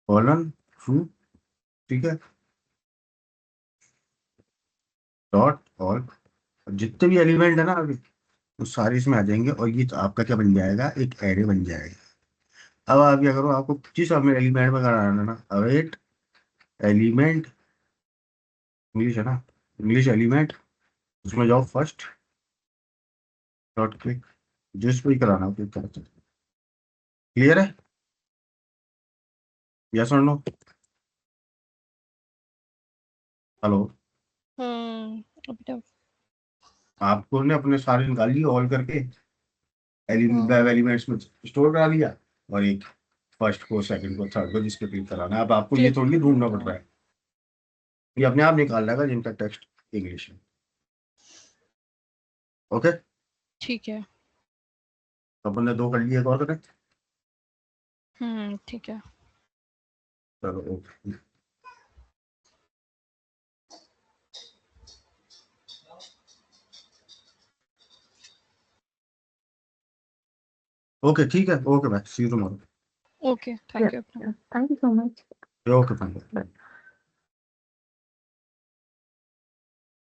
कॉलन ट्रू, ठीक है, डॉट और जितने भी एलिमेंट है ना अभी, वो सारे इसमें आ जाएंगे, और ये तो आपका क्या बन जाएगा, एक एरे बन जाएगा। अब आप क्या करो, आपको जिस में एलिमेंट में कराना है ना, अवेट एलिमेंट, इंग्लिश है ना, इंग्लिश एलिमेंट, उसमें जाओ फर्स्ट, डॉट क्लिक, जिस पे ही कराना हो क्लिक करते, क्लियर है, यस और नो? हेलो, अभी तो आपको ने अपने सारे निकाल लिए ऑल करके, हम्म, एलिमेंट्स में स्टोर करा लिया, और एक फर्स्ट को, सेकंड को, थर्ड को, जिसके क्लिक कराना है। अब आपको ये क्लिक थोड़ी ढूंढना पड़ करना रहा है। है, ये अपने आप निकाल लेगा जिनका टेक्स्ट इंग्लिश है। ओके, ठीक है। तो अपन ने 2 कर लिए, एक और करें, ठीक है। चलो ओके। ओके ठीक है, okay bye, see you tomorrow. Okay, thank you. Thank you so much. Okay fine.